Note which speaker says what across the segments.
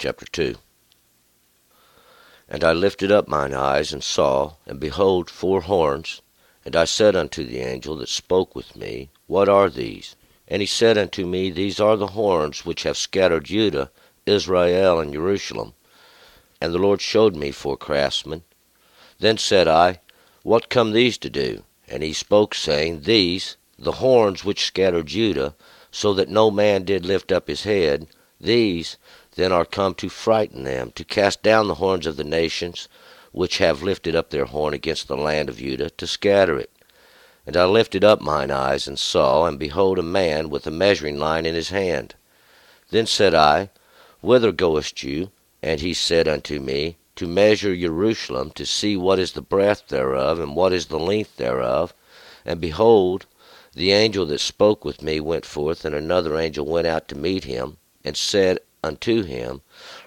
Speaker 1: chapter 2. And I lifted up mine eyes, and saw, and behold, 4 horns. And I said unto the angel that spoke with me, What are these? And he said unto me, These are the horns which have scattered Judah, Israel, and Jerusalem. And the Lord showed me 4 craftsmen. Then said I, What come these to do? And he spoke, saying, These, the horns which scattered Judah, so that no man did lift up his head, these then are come to frighten them, to cast down the horns of the nations, which have lifted up their horn against the land of Judah, to scatter it. And I lifted up mine eyes, and saw, and behold, a man with a measuring line in his hand. Then said I, Whither goest you? And he said unto me, To measure Jerusalem, to see what is the breadth thereof, and what is the length thereof. And behold, the angel that spoke with me went forth, and another angel went out to meet him, and said unto him,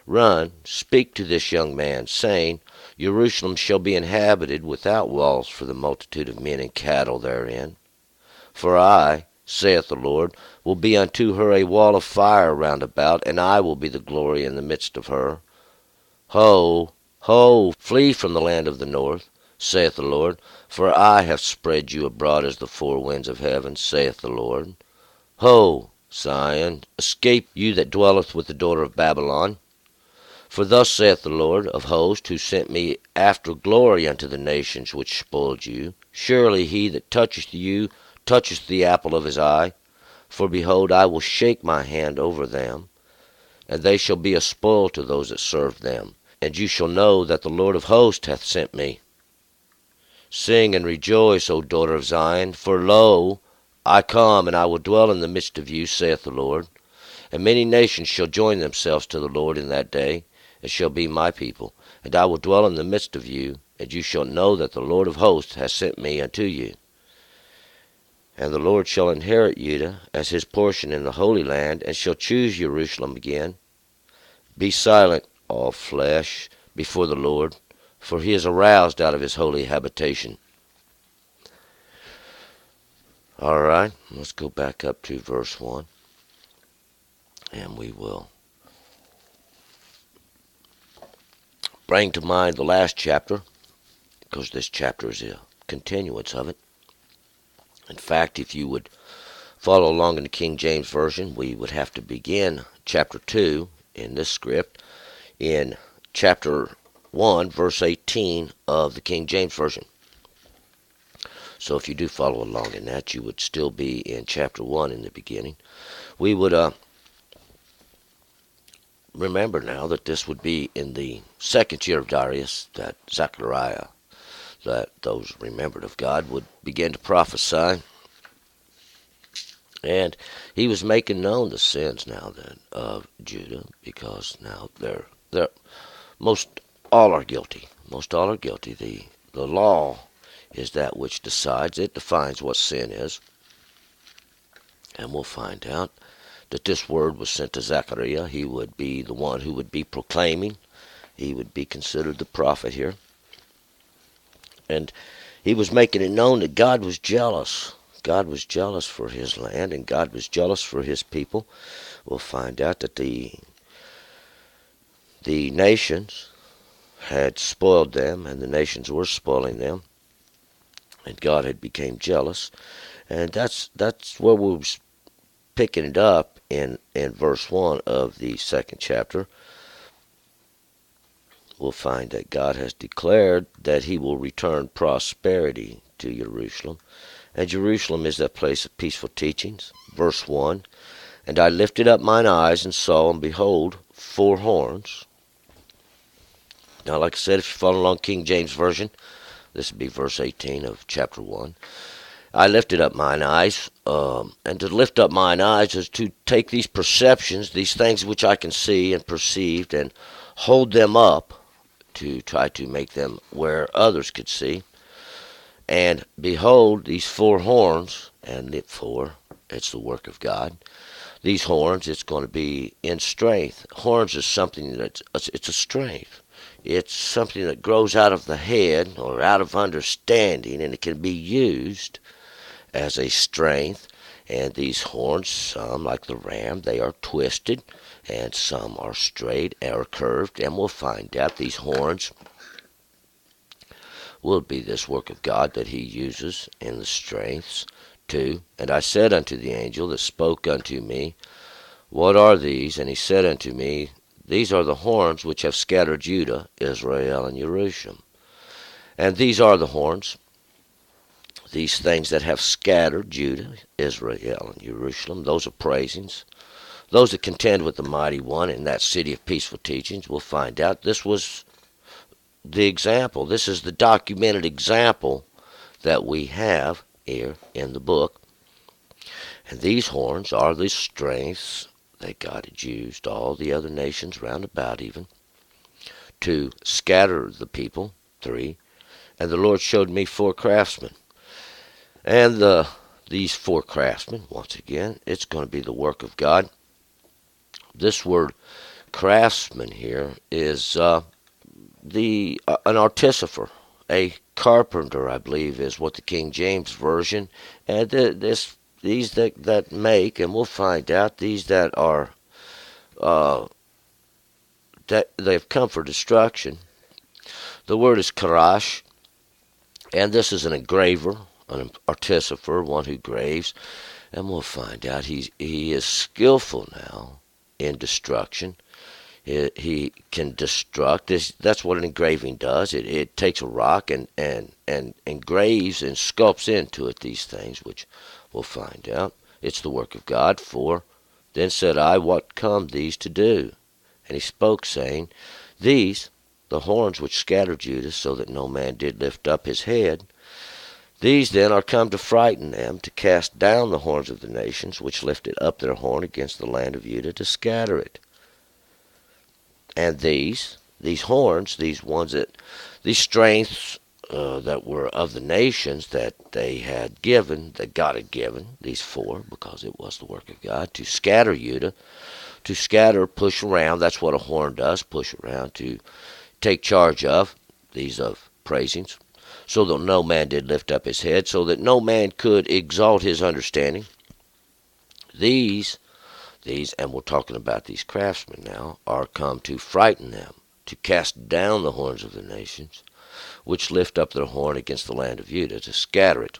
Speaker 1: Run, speak to this young man, saying, Jerusalem shall be inhabited without walls for the multitude of men and cattle therein. For I, saith the Lord, will be unto her a wall of fire round about, and I will be the glory in the midst of her. Ho, ho, flee from the land of the north, saith the Lord, for I have spread you abroad as the 4 winds of heaven, saith the Lord. Ho, Zion, escape you that dwelleth with the daughter of Babylon. For thus saith the Lord of hosts, who sent me after glory unto the nations which spoiled you, Surely he that toucheth you toucheth the apple of his eye. For behold, I will shake my hand over them, and they shall be a spoil to those that serve them. And you shall know that the Lord of hosts hath sent me. Sing and rejoice, O daughter of Zion, for lo, I come, and I will dwell in the midst of you, saith the Lord. And many nations shall join themselves to the Lord in that day, and shall be my people. And I will dwell in the midst of you, and you shall know that the Lord of hosts hath sent me unto you. And the Lord shall inherit Judah as his portion in the Holy Land, and shall choose Jerusalem again. Be silent, all flesh, before the Lord, for he is aroused out of his holy habitation. All right, let's go back up to verse 1, and we will bring to mind the last chapter, because this chapter is a continuance of it. In fact, if you would follow along in the King James Version, we would have to begin chapter 2 in this script in chapter 1, verse 18 of the King James Version. So if you do follow along in that, you would still be in chapter 1 in the beginning. We would remember now that this would be in the 2nd year of Darius, that Zechariah, that those remembered of God, would begin to prophesy. And he was making known the sins now then of Judah, because now they're most all are guilty. Most all are guilty. The law is that which decides. It defines what sin is. And we'll find out that this word was sent to Zechariah. He would be the one who would be proclaiming. He would be considered the prophet here. And he was making it known that God was jealous. God was jealous for his land, and God was jealous for his people. We'll find out that the nations had spoiled them, and the nations were spoiling them, and God had become jealous. And that's where we was picking it up in verse 1 of the 2nd chapter. We'll find that God has declared that he will return prosperity to Jerusalem. And Jerusalem is that place of peaceful teachings. Verse 1, And I lifted up mine eyes, and saw, and behold, 4 horns. Now, like I said, if you follow along King James Version, this would be verse 18 of chapter 1. I lifted up mine eyes, and to lift up mine eyes is to take these perceptions, these things which I can see and perceive, and hold them up to try to make them where others could see. And behold, these 4 horns, and the 4, it's the work of God. These horns, it's going to be in strength. Horns is something it's a strength. It's something that grows out of the head or out of understanding, and it can be used as a strength. And these horns, some like the ram, they are twisted, and some are straight or curved, and we'll find out these horns will be this work of God that he uses in the strengths. 2. And I said unto the angel that spoke unto me, What are these? And he said unto me, These are the horns which have scattered Judah, Israel, and Jerusalem. And these are the horns, these things that have scattered Judah, Israel, and Jerusalem. Those are praisings. Those that contend with the mighty one in that city of peaceful teachings will find out this was the example. This is the documented example that we have here in the book. And these horns are the strengths that God had used all the other nations round about even to scatter the people. 3. And the Lord showed me 4 craftsmen. And these 4 craftsmen, once again, it's going to be the work of God. This word craftsman here is an artificer, a carpenter, I believe, is what the King James Version. And these that make, and we'll find out, these that are that they've come for destruction. The word is karash, and this is an engraver, an artificer, one who graves, and we'll find out he is skillful now in destruction. He can destruct. That's what an engraving does. It takes a rock and engraves and sculpts into it these things, which we'll find out. It's the work of God. 4. Then said I, What come these to do? And he spoke, saying, These, the horns which scattered Judah, so that no man did lift up his head, these then are come to frighten them, to cast down the horns of the nations, which lifted up their horn against the land of Judah, to scatter it. And these horns, these strengths that were of the nations that they had given, that God had given, these 4, because it was the work of God, to scatter Judah, to scatter, push around. That's what a horn does, push around, to take charge of, these of praisings, so that no man did lift up his head, so that no man could exalt his understanding. These, and we're talking about these craftsmen now, are come to frighten them, to cast down the horns of the nations, which lift up their horn against the land of Judah, to scatter it.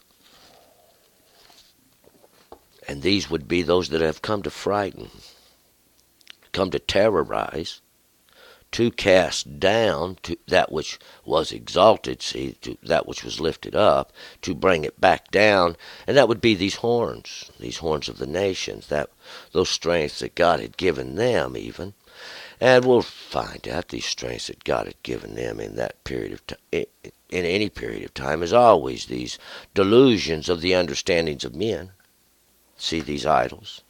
Speaker 1: And these would be those that have come to frighten, come to terrorize, to cast down to that which was exalted, to that which was lifted up, to bring it back down, and that would be these horns of the nations, those strengths that God had given them even. And we'll find out these strengths that God had given them in that period of time, in any period of time, as always, these delusions of the understandings of men. See these idols,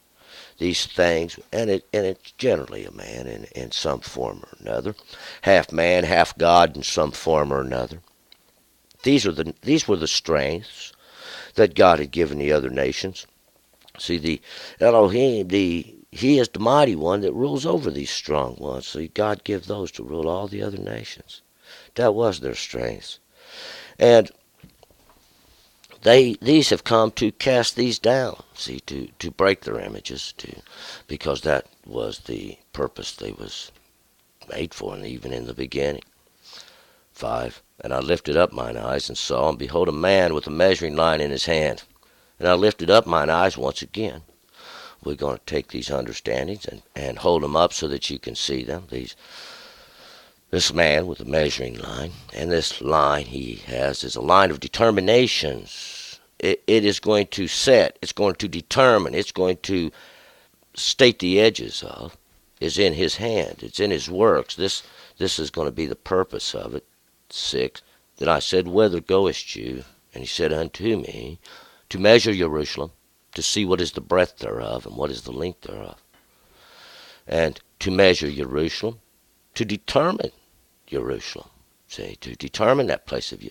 Speaker 1: these things, and it's generally a man in some form or another, half man, half God in some form or another. These were the strengths that God had given the other nations. See, the Elohim, he is the mighty one that rules over these strong ones. So God give those to rule all the other nations. That was their strengths, and these have come to cast these down, see, to break their images, because that was the purpose they was made for, and even in the beginning. 5. And I lifted up mine eyes and saw, and behold, a man with a measuring line in his hand. And I lifted up mine eyes once again. We're going to take these understandings and hold them up so that you can see them. This man with a measuring line, and this line he has is a line of determinations. It is going to set, it's going to determine, it's going to state the edges of, is in his hand, it's in his works. This is going to be the purpose of it. 6. Then I said, Whither goest you? And he said unto me, To measure Jerusalem, to see what is the breadth thereof, and what is the length thereof. And to measure Jerusalem, to determine Jerusalem. See, to determine that place of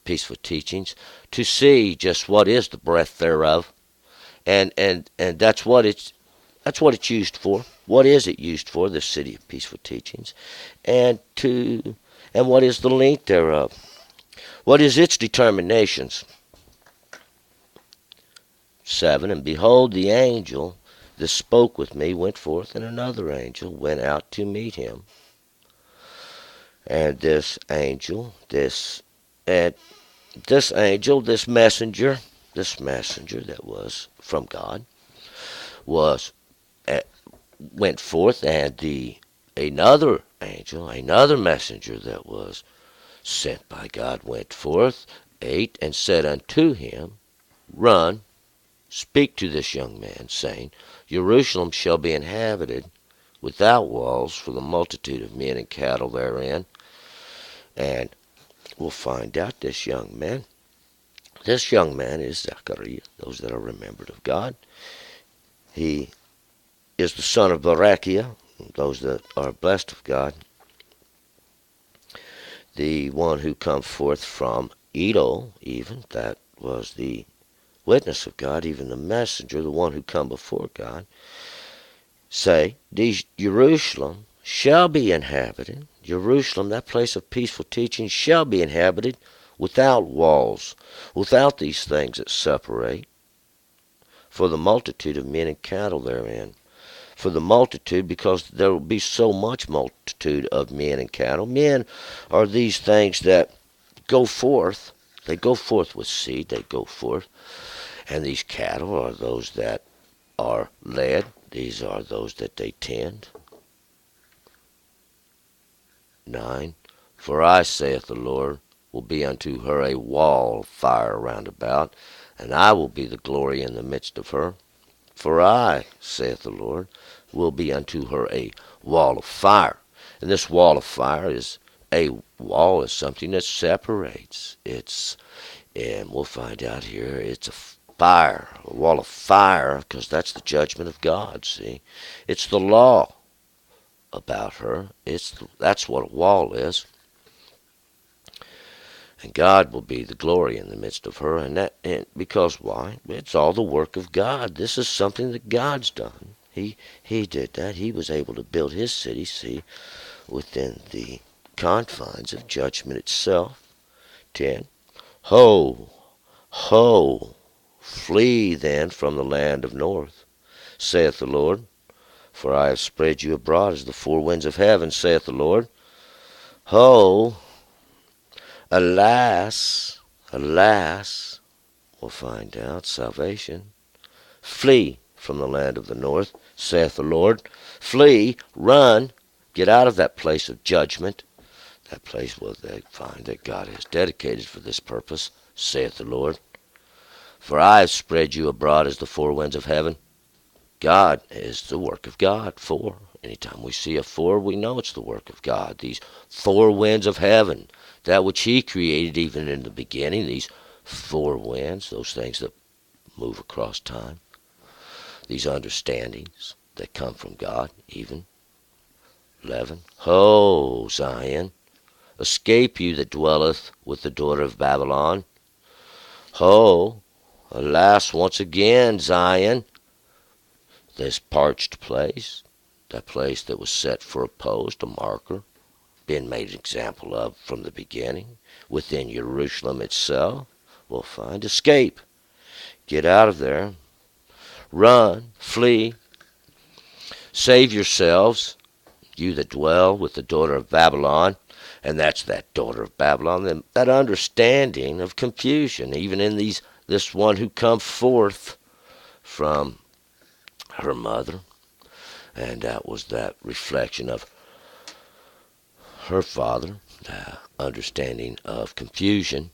Speaker 1: peaceful teachings, to see just what is the breadth thereof, and that's what it's used for. What is it used for? This city of peaceful teachings, and what is the length thereof? What is its determinations? 7. And behold, the angel that spoke with me went forth, and another angel went out to meet him. And this angel, this messenger that was from God, was went forth, and another angel, another messenger that was sent by God went forth, 8, and said unto him, Run, speak to this young man, saying, Jerusalem shall be inhabited without walls for the multitude of men and cattle therein. And we'll find out this young man. This young man is Zechariah, those that are remembered of God. He is the son of Barachiah, those that are blessed of God. The one who come forth from Edo, even, that was the witness of God, even the messenger, the one who come before God, say, Jerusalem shall be inhabited. Jerusalem, that place of peaceful teaching, shall be inhabited without walls, without these things that separate, for the multitude of men and cattle therein. For the multitude, because there will be so much multitude of men and cattle. Men are these things that go forth. They go forth with seed. They go forth. And these cattle are those that are led. These are those that they tend. 9. For I, saith the Lord, will be unto her a wall of fire round about, and I will be the glory in the midst of her. For I, saith the Lord, will be unto her a wall of fire. And this wall of fire is something that separates. And we'll find out here, it's a wall of fire, because that's the judgment of God, see. It's the law about her. That's what a wall is. And God will be the glory in the midst of her. And because why? It's all the work of God. This is something that God's done. He did that. He was able to build his city, see, within the confines of judgment itself. 10. Ho, ho, flee then from the land of north, saith the Lord. For I have spread you abroad as the four winds of heaven, saith the Lord. Ho, alas, alas, we'll find out salvation. Flee from the land of the north, saith the Lord. Flee, run, get out of that place of judgment, that place where they find that God has dedicated for this purpose, saith the Lord. For I have spread you abroad as the four winds of heaven. God is the work of God. Four. Anytime we see a four, we know it's the work of God. These four winds of heaven, that which he created even in the beginning, these four winds, those things that move across time, these understandings that come from God, even. 11. Ho, Zion, escape you that dwelleth with the daughter of Babylon. Ho, alas, once again, Zion, this parched place, that place that was set for a post, a marker, been made an example of from the beginning, within Jerusalem itself, we'll find escape. Get out of there. Run, flee, save yourselves, you that dwell with the daughter of Babylon. And that's that daughter of Babylon, that understanding of confusion, even in this one who come forth from her mother. And that was that reflection of her father, the understanding of confusion.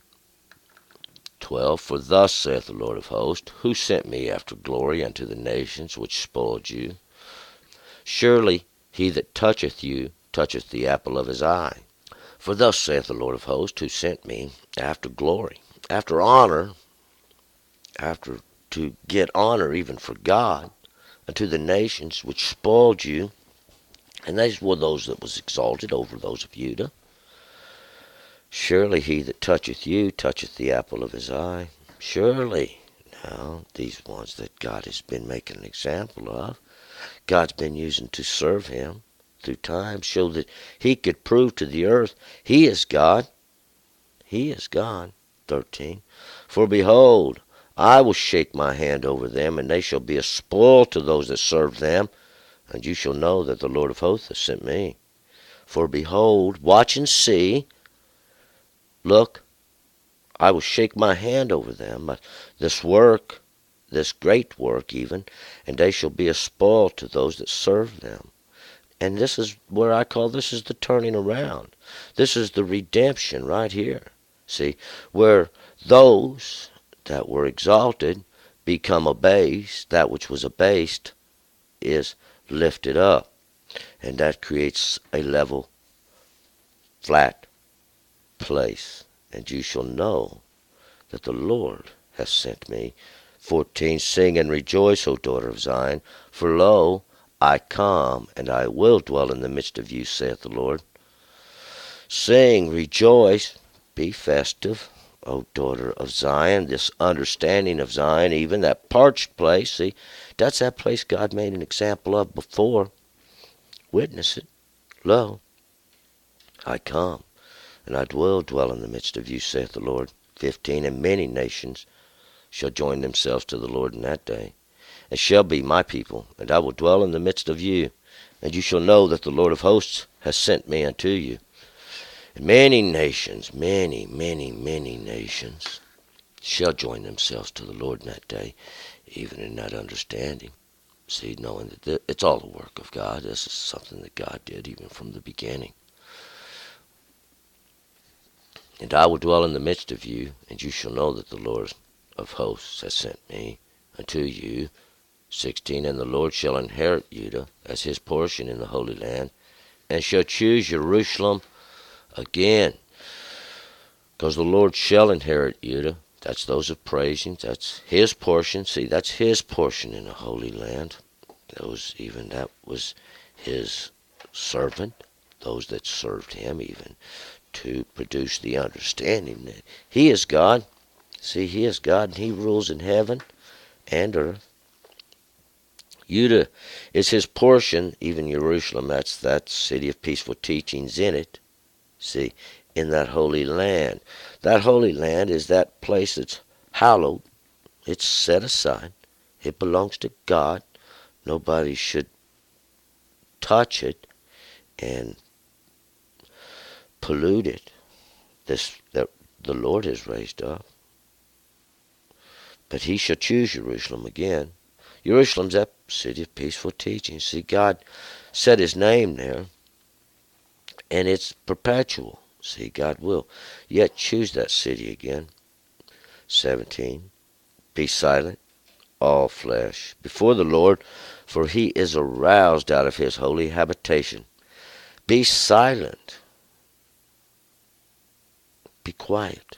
Speaker 1: 12. For thus saith the Lord of hosts, who sent me after glory unto the nations which spoiled you. Surely he that toucheth you toucheth the apple of his eye. For thus saith the Lord of hosts, who sent me after glory, after honor, after to get honor even for God, unto the nations which spoiled you. And these were those that was exalted over those of Judah. Surely he that toucheth you toucheth the apple of his eye. Surely. Now, these ones that God has been making an example of, God's been using to serve him through time, so that he could prove to the earth he is God. He is God. 13. For behold, I will shake my hand over them, and they shall be a spoil to those that serve them. And you shall know that the Lord of hosts has sent me. For behold, watch and see, look, I will shake my hand over them, this work, this great work even, and they shall be a spoil to those that serve them. And this is where I call this is the turning around. This is the redemption right here. See, where those that were exalted become abased, that which was abased is lifted up. And that creates a level, flat place. And you shall know that the Lord hath sent me. 14, sing and rejoice, O daughter of Zion, for lo, I come, and I will dwell in the midst of you, saith the Lord. Sing, rejoice, be festive, O daughter of Zion. This understanding of Zion, even that parched place, see, that's that place God made an example of before. Witness it. Lo, I come, and I will dwell in the midst of you, saith the Lord. 15, and many nations shall join themselves to the Lord in that day, and shall be my people, and I will dwell in the midst of you, and you shall know that the Lord of hosts has sent me unto you. And many nations, many nations, shall join themselves to the Lord in that day, even in that understanding. See, knowing that it's all the work of God. This is something that God did even from the beginning. And I will dwell in the midst of you, and you shall know that the Lord of hosts has sent me unto you. 16, and the Lord shall inherit Judah as his portion in the Holy Land, and shall choose Jerusalem again. Because the Lord shall inherit Judah. That's those of praising. That's his portion. See, that's his portion in the Holy Land. That was his servant, those that served him even, to produce the understanding that he is God. See, he is God, and he rules in heaven and earth. Judah is his portion, even Jerusalem. That's that city of peaceful teachings in it. See, in that holy land. That holy land is that place that's hallowed. It's set aside. It belongs to God. Nobody should touch it and pollute it. That the Lord has raised up. But he shall choose Jerusalem again. Jerusalem's that city of peaceful teaching. See, God set his name there, and it's perpetual. See, God will yet choose that city again. 17, be silent, all flesh, before the Lord, for he is aroused out of his holy habitation. Be silent. Be quiet.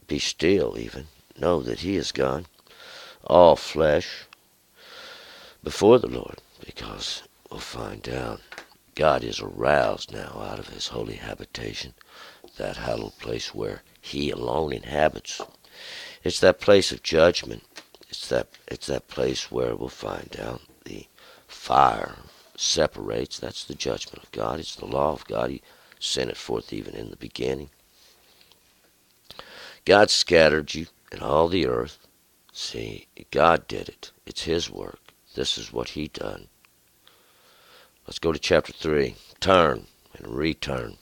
Speaker 1: Be still even. Know that he is God. All flesh before the Lord, because we'll find out God is aroused now out of his holy habitation, that hallowed place where he alone inhabits. It's that place of judgment. It's that place where we'll find out the fire separates. That's the judgment of God. It's the law of God. He sent it forth even in the beginning. God scattered you in all the earth. See, God did it. It's his work. This is what he done. Let's go to chapter 3. Turn and return.